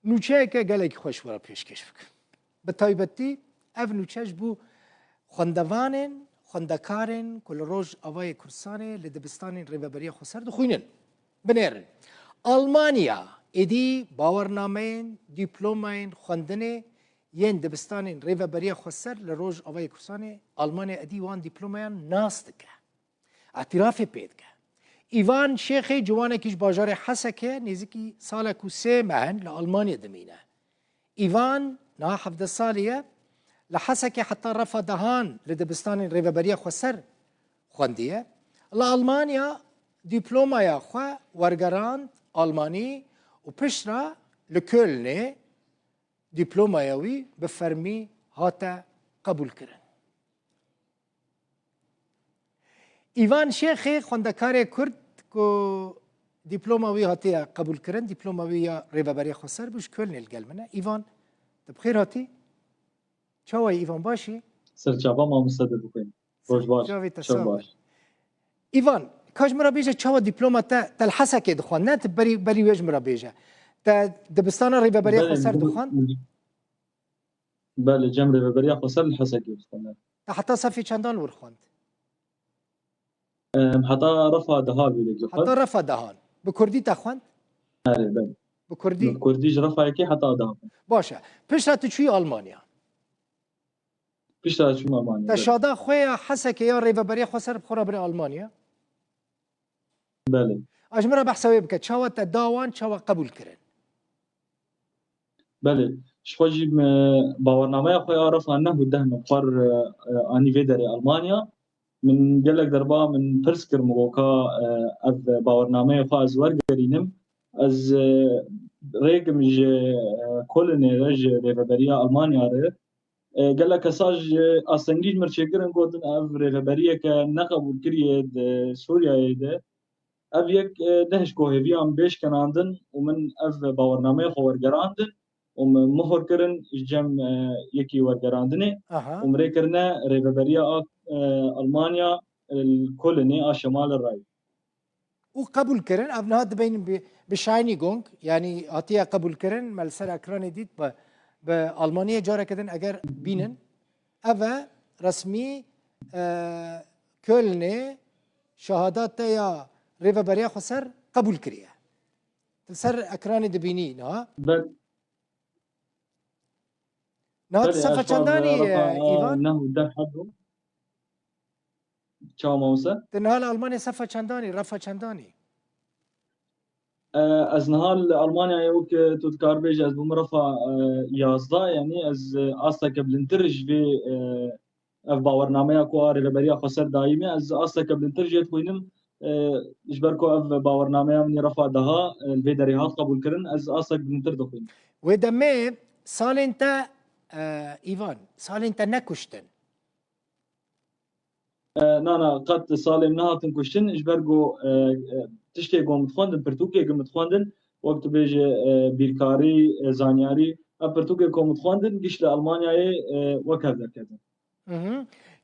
نوچه که گلک خوش ورا پیشکش بکن. به تایبەتی ev نوچهش بو خوندوانên خوندەکارên ku li roj avayê Kurdistanê li dibistanên rêveberiya Xweser dixwînin binêrin. Almanya êdî bawernameyên dîplomayên xwendinê yên dibistanên rêveberiya Xweser li roj avayê Kurdistanê Almanya êdî wan dîplomayan nas dike. Etirafê pê dike. Îvan Şêxê ciwanekî ji bajarê Hesekê nêzîkî salek û sê mehin li Almanya dimîne. Îvan niha 17 salî ye li Hesekê heta refa dehan li dibistanên rêveberiya Xweser xwendiye. Li Almanya dîplomaya xwe wergerand Almanî û piştre li Kölnê dîplomaya wî bi fermî hate qebûlkirin. Îvan Şêxê xwendekarê Kurd ku dîploma wî hatiye qebûlkirin, dîploma wî ya rêveberiya Xweser bû ji Kölnê li gel min e. Îvan tu bi xêr hatî? Çawa yî Îvan başî? Serçava mamoste dibixwînim. Roj baş. Çavê te Çok sağ baş. Îvan, ka ji min re bêje çawa dîploma te li Hesekê dixwand, ne tu berî wê ji min re bêje. Te dibistana rêveberiya Xweser dixwand? Belê, cem rêveberiya Xweser li Hesekê dixwand. Te heta sefê çendan li wir xwand? Heta refa deha vêlekî xwand. Heta refa dehan. Bi Kurdî te xwand? Erê, belê. Bi Kurdî? Bi Kurdî ji refayekî heta deha xwand. Baş e. Piştre tu çûyî Almanya. Piştre çûm Almanya. Te şada xwe ya Hesekê ya rêveberiya Xweser bixwe birê Almanya? Belê. Ji min re behsa wê bike. Çawa te da wan çawa qebûl kirin? Belê. Ji xwe jî bawernameya xwe ya refa neh û deh min xwar anî vê derê Almanya. Min gelek derba min pirs kir min goka ev bawernameyê xwe ez wergerînim. Ez rêgim ji Kolonê re ji rêveberiya Almanya re gelek kesa ji astengî ji mir çêkirin gotin ev rêveberiyeke neqebûl kiriye di Sûriyayê de ev yek deh kohêviyan bêş kenandin û min ev bawernameyê xwe wergerandin û min mihor kirin ji cem yekî wergerandinê û min rê kirine rêveberiya Almanya Kolonê a Şemal Ray. û qebûl kirin ev niha dibeynin bi şaynî gong yanî hatiye qebûl kirin me li ser ekranê dît bi Almanyayê careke din eger bînin ev e resmî Kölnê şehadat te ya rêveberiya Xweser qebûl kiriye. Li ser ekranê dibînî niha? Niha tu sefa çendanî Îvan? Neh û deh hebû. Çawa mamoste? Tu niha li Almanyayê sefa çendanî, refa çendanî? Ez niha li Almanyayê wek tu dikarbêjî ez bûm refa 11 yanî ez asteke bilintir ji vê ev bawernameya ku a rêveberiya Xweser dayî me ez asteke bilintir jê dixwînim ji ber ku ev bawernameya min refa deha li vê derê hat qebûl kirin ez astek bilintir dixwînim. Wê demê salên te Îvan, salên te nekuştin. Na qet salêm nehatin kuştin ji ber ku tiştê got dixwandin pirtûkê mit dixwandin wek tu bêje bîrkarî zanyarî ev pirtûkê ku mit dixwandin giş li Almanyayê wek hev derketin.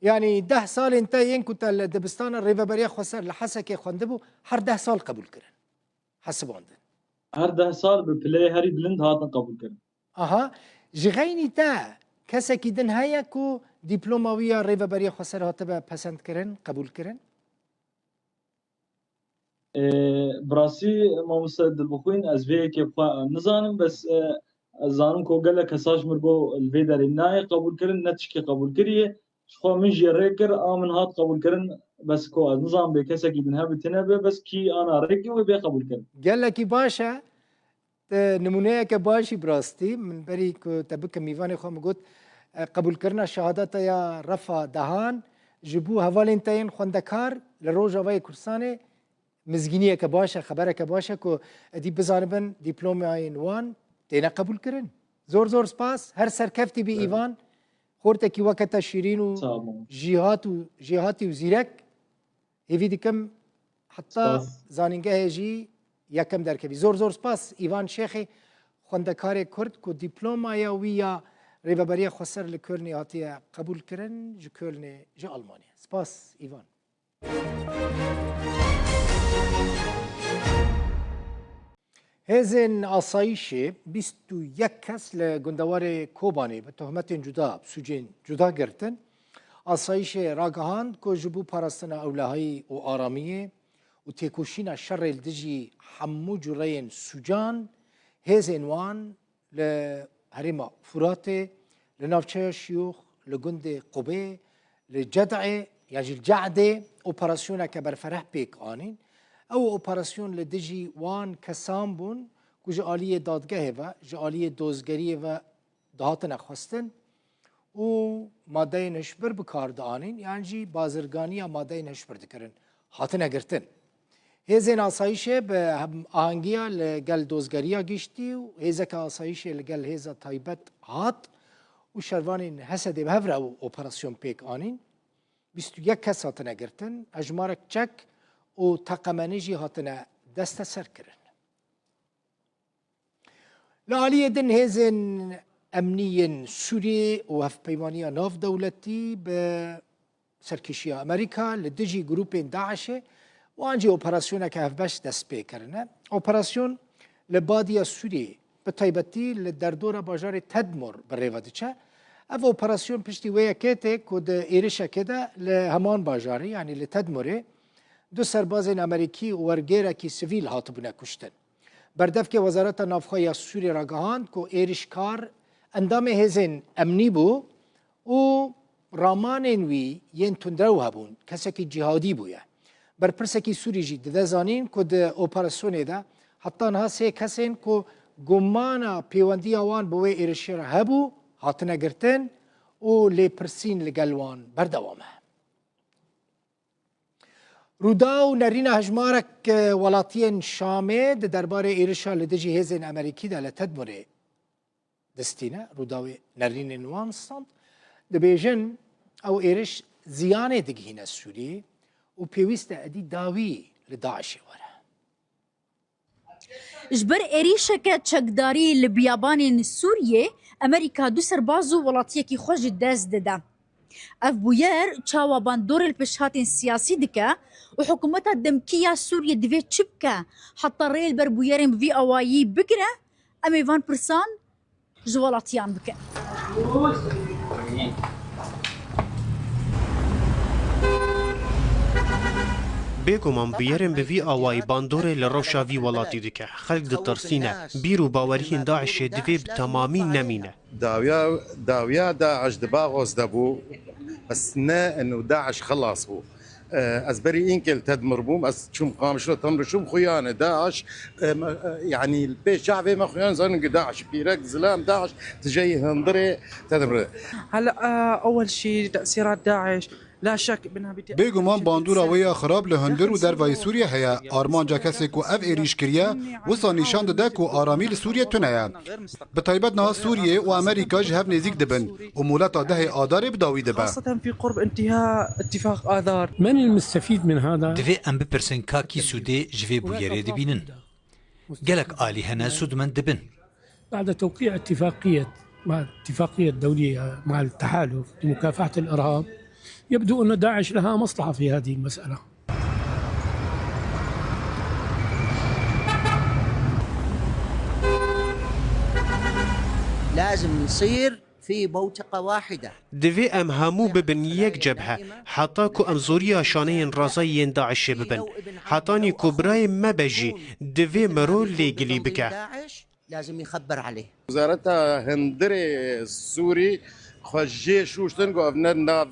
Yani 10 salên te yên ku te li dibistana rêveberiya Xweser li Hesekê xwendibû her 10 sal qebûl kirin. Hesibandin. Her 10 sal bi pilê herî bilind hatin qebûl kirin. Aha. Ji xeynî te kesekî din heye ku dîploma wî ya rêveberiya Xweser hatibe pesendkirin, qebûl kirin? Birasî mamoste dilbixwîn ez vê yekê xwe nizanim bes ez zanim ku gelek kesa ji mir got li vê derê nayê qebûl kirin ne tişkî qebûl kiriye ji xwe min jê rê kir a min hat qebûl kirin bes ku ez nizam bê kesekî din hebe tune be bes kî ana rê kir wê bê qebûl kirin. Gelekî baş e nimuneyeke başî bi rastî min berî ku te bikim Mîvanê xwe min got qebûlkirina şehadeta ya refa dehan ji bo hevalên te yên xwendekar li Rojavayê Kurdistanê mizgîniyeke baş e, xebereke baş e ku edî bizanibin dîplomayên wan têne qebûl kirin. Zor spas her serkeftî bî Îvan xortekî weke te şîrîn û jîhatî û zîrek hêvî dikim heta zanîngehê jî yekem derkevî. Zor spas Îvan Şêxê xwendekarê Kurd ku dîplomaya wî ya rêveberiya Xweser li Kölnê hatiye qebûl kirin ji Kölnê ji Almanya. Spas Îvan. هزن آسایش 21 کس لگندوار کوبانی به تهمت جدا سوجین جدا گرتن آسایش راگهاند که جبو پاراستن اولهایی و آرامیه و تکوشین شر الدجی حمو جرین سوجان هزن وان لهرم فرات لنافچه شیوخ لگند قبه لجدع يعني الجعدة اوبراسيون كبر فرح بيك آنين او اوبراسيون لدجي وان كسام بون كو آلية دادگاه و آلية دوزگري و دهاتن خواستن و ماده نشبر بکار دانین يعني جي بازرگاني ماده نشبر دکرن هاتن اگرتن هزين آسایشه به آهنگيا لگل دوزگريا گشتي و هزك آسایشه لگل هزا تايبت هات و شروانين حسده به هفر او اوپراسيون بيك آنين 21 کس هاتنه گرتن اجمارک چک و تقمانیجی هاتنه دست سر کرن لعالی دن هزن امنی سوری و هف پیمانی ناف دولتی به سرکشی امریکا لدجی گروپ داعشه و انجی اپراسیون که هف بش دست پی کرنه اپراسیون لبادی سوری به طیبتی لدردور باجار تدمر بریواده چه اف اپراسیون پشتی ویا کته کد ایرشا کده لهمان باجاری یعنی لتدمره دو سرباز امریکی و ورگیره کی سیویل هاتبونه کشتن بردف که وزارت نافخای سوری را گهاند که ایرشکار اندام هزین امنی بو و رامان وی ین تندرو هبون کسی که جهادی بویه بر پرسه کی سوری جی ده زانین کد اپراسیون ده حتی نه سه کسین که گمانا پیوندی آوان بوی ایرشی را هبو هاتنه گرتن و لی پرسین لگلوان بردوامه رودا و نرین هجمارک ولاتین شامه ده دربار ایرشا لدجی هزین امریکی ده لتدمره دستینه رودا و نرین نوانستاند ده بیجن او ایرش زیانه دگهینه سوری و پیوست ادی داوی لداعشی وره جبر ایریشکه چکداری لبیابان سوریه امریکا دو سربازو ولاتیکی خوش دست داده. اف بویر چاوا باندور الپشهات سیاسی دکه و حکومت دمکیه سوریه دوی چبکه حتی ریل بر بویرم وی اوایی بگره امی وان پرسان جوالاتیان بکه. بێگومان بێرم بڤی ئاوایی باندۆرێ لە ڕەوشاوی وڵاتی دکە خەڵک دەتەرسینە بیر و باوەریهین داعشێ divê bi temamî nemîne داویا داعش دباغوز دبو بس نا انه داعش خلاص بو ازبري انكل تدمر بوم از شوم قامشلو تمر شوم خيانه داعش يعني البيت شعبي ما خيانه زين داعش بيرك زلام داعش تجي هندري تدمر هلا اول شيء تاثيرات داعش لا شك بانها بێگومان باندورا وەیە خراپ لە هەندر و دەرڤای سووریە هەیە ئارمانجا کەسێک و ئەv ێریش کریە وسا نیشان دەدە و ئارامی لە سووریە تونەیە بە تایبەت نها سووریێ و ئەمریکا ji hev nêzik dibin و مولەتا dehê adarê bi dawî dibe خاصة في قرب انتهاء اتفاق آذار. من المستفيد من هذا؟ دفي ام بپرسن كاكي سودي جفي بويري دبينن قالك آلي هنا سود من دبن بعد توقيع اتفاقية دولية مع التحالف لمكافحة الإرهاب يبدو أن داعش لها مصلحة في هذه المسألة. لازم نصير في بوتقة واحدة. divê em hemû bibin yek cebhe heta ku em zoriya şaneyên razayên Daişê bibin hetanî ku birayê me jî divê miro lêgilî bike. لازم يخبر عليه. وزارتها هندري السوري خجي شوشتن قو افنان ناف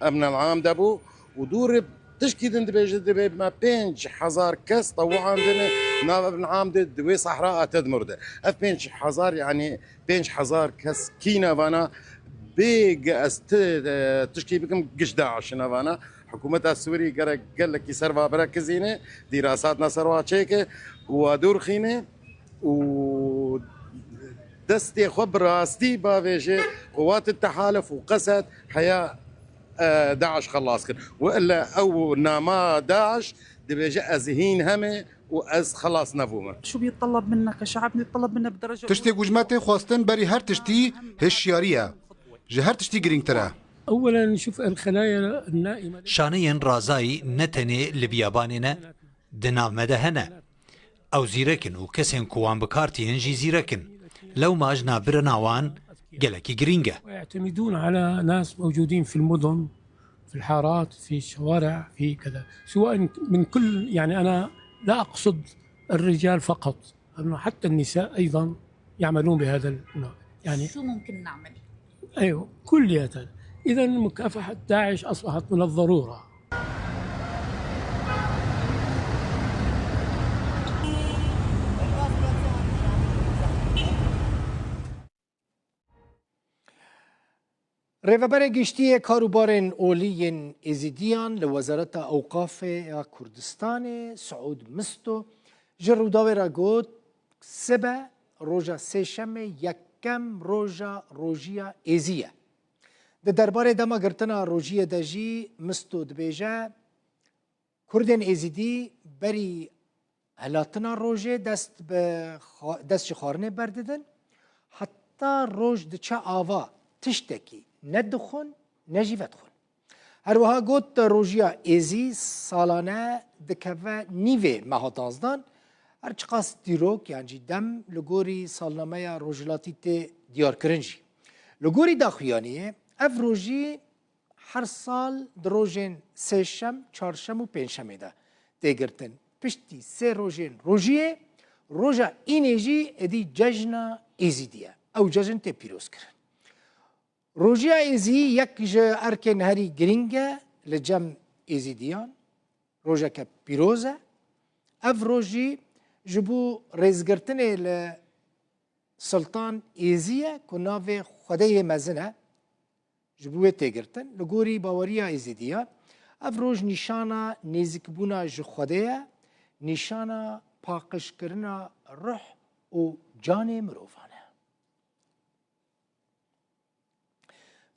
امن العام دبو ودور تشكيل دبي ما 5000 كس طوعا عندنا ناف ابن عام دبي صحراء تدمر ده اف 5000 يعني 5000 كس كينا فانا بيج تشكي بكم قش داعش نافانا حكومة السوري قال لك يسروا بركزينه دراساتنا سروا تشيكه ودور خينه و دستي خبر راستي بافيجي قوات التحالف وقسد حياة داعش خلاص كن والا او ناما داعش دبيجي ازهين همه واز خلاص نفومه. شو بيتطلب منا كشعب؟ بيتطلب منا بدرجه تشتي وجماتي خواستن بري هر تشتي هشياريه جه هر تشتي جرينترا أولا نشوف الخلايا النائمة شانين رازاي نتني لبياباننا دناف مدهنا ئەو زیرەکن و کەسێن کووان بکارتێنژی زیرەکن لەو ماژ نابرە ناوان گەلێکی گرینگە. ويعتمدون على ناس موجودين في المدن في الحارات في الشوارع في كذا سواء من كل يعني أنا لا أقصد الرجال فقط أنه حتى النساء أيضا يعملون بهذا النوع يعني شو ممكن نعمل؟ أيوه كلية. إذا مكافحة داعش أصبحت من الضرورة. ریوبر گشتی کاروبارن اولیین ازیدیان لوزارت اوقاف کردستان سعود مستو جروداوی را گوت سبه روژا سشم یکم روژا روژیا ازیه ده درباره دما گرتنا روژی دجی مستو دبیجه کردن ازیدی بری هلاتنا روژه دست خارنه برددن حتی روژ دچه آوا تشتکی ندخون نجیفت خون هر وها گوت روژیا ایزی سالانه دکوه نیوه مهاتازدان هر چقاس دیروک یعنی دم لگوری سالنامه روژلاتی تی دیار کرنجی لگوری داخویانیه اف روژی هر سال دروژن سشم چارشم و پنجشمه ده دیگرتن پشتی سه روژن روژیه روژا اینیجی ادی ججنا ایزی دیه او ججن تی پیروز کرن روژیا ایزی یک جه ارکن هری گرینگه لجم ایزیدیان روژا که پیروزه اف روژی جبو ریزگرتنه لسلطان ایزیه که ناو خوده مزنه جبوه تیگرتن لگوری باوریا ایزیدیا اف روژ نشانا نیزکبونا جو خوده نشانا پاقش کرنا روح و جان مروفانه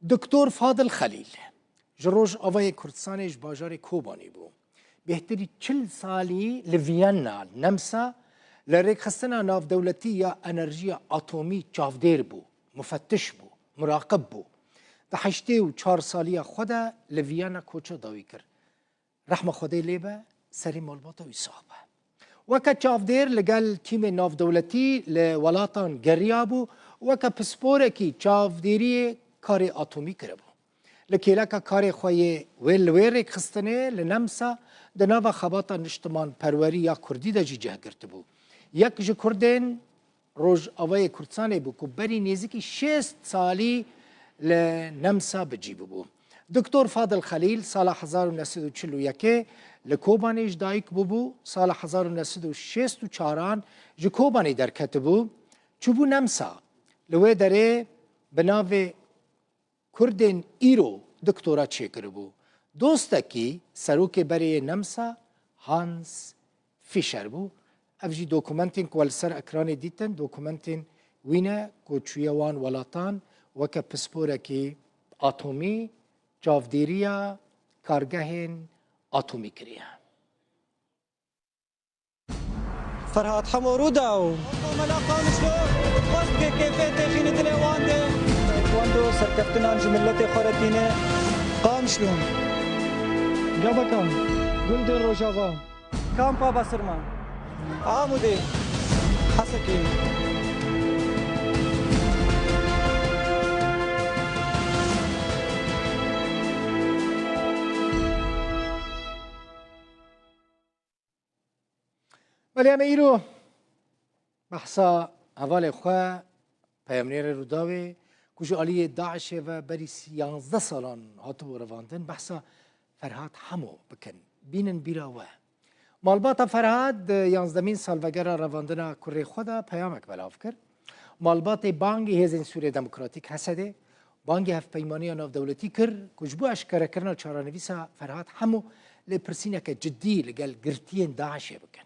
دکتر فاضل خلیل جروج آوای کردستانش باجار کوبانی بو بهتری 40 سالی لویانا نمسا لریک خستنا ناف دولتی یا انرژی اتمی چافدیر بو مفتش بو مراقب بو ده 84 سالی خدا لویانا کوچه داوی کر رحمه خدای لیبه سری مالباتا وی صاحبه وکا چافدیر لگل تیم ناف دولتی لولاتان گریابو وکا پسپوره کی چافدیری کاری اتمی کرده بو لکیلا که کاری خوی ویل خستنه لنمسا دناوا خباتا نشتمان پروری یا کردی دا جی جه گرته بو یک جه کردین روز آوای کردستانه بو که بری نیزی 6 سالی لنمسا بجیب بو دکتر فاضل خلیل سال 1941 لکوبانیش دایک بو سال 1964 جه کوبانی در کتبو چوبو نمسا لوی داره بناوه کردن ایرو دکتورا چه کربو دوستکی سروک بری نمسا هانس فیشر بو افجی دوکومنتین که والسر اکران دیتن دوکومنتین وینه که چویوان ولاتان وکه پسپوره که اتمی جافدیریا کارگهین اتمی کریه فرهاد حمورو داو ملاقا مشلو قصد كيفية تخين تليوانده واندو سركفتنان جملة خورتينه قام شلون جابا كام جندن روجافا كام بابا سرمان عامودي حسكي ولی اما ایرو بحثا حوال خواه پیامنیر روداوی کجا علی داعش و بری 11 سالان هاتو رواندن بحثا فرهاد همو بکن بینن بیرا و مالباتا فرهاد 11 سال وگر رواندن کره خدا پیامک بلاف کرد مالبات بانگی هزین سوریه دموکراتیک حسده بانگی هف پیمانی ناف دولتی کرد کجبو اشکره کرنا چارانویسا فرهاد همو لپرسینه که جدی لگل گرتین داعش بکن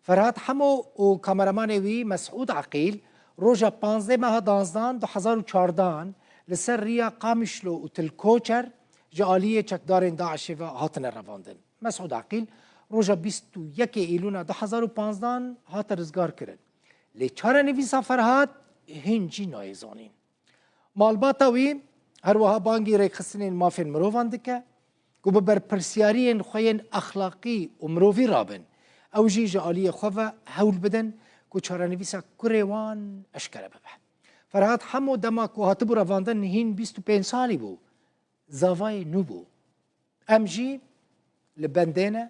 فرهاد همو و کامرمان وی مسعود عقیل روژا 15 ماه 2014 لسر ریا قامشلو و تلکوچر جالیه چکدارین داعش و هاتن رواندن مسعود عقیل روژا 21 ایلون 2015 هات رزگار کرد لی چار نویسا فرهاد هنجی نایزانین مالباتا وی هر وها بانگی ریک خستنین مافین مروفان دکه گو ببر پرسیارین خوین اخلاقی و مروفی رابن او جی جالی خواه هول بدن کو چارانویسا کوریوان اشکره ببه فرهاد همو دما کو هاتبو رواندن هین 25 سالی بو زاوای نو بو ام جی لبندینه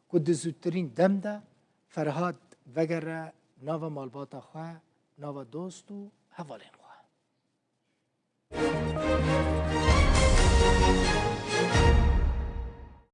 کو دزوترین دم ده فرهاد وگره ناو مالباتا خواه ناو دوستو حوالین خواه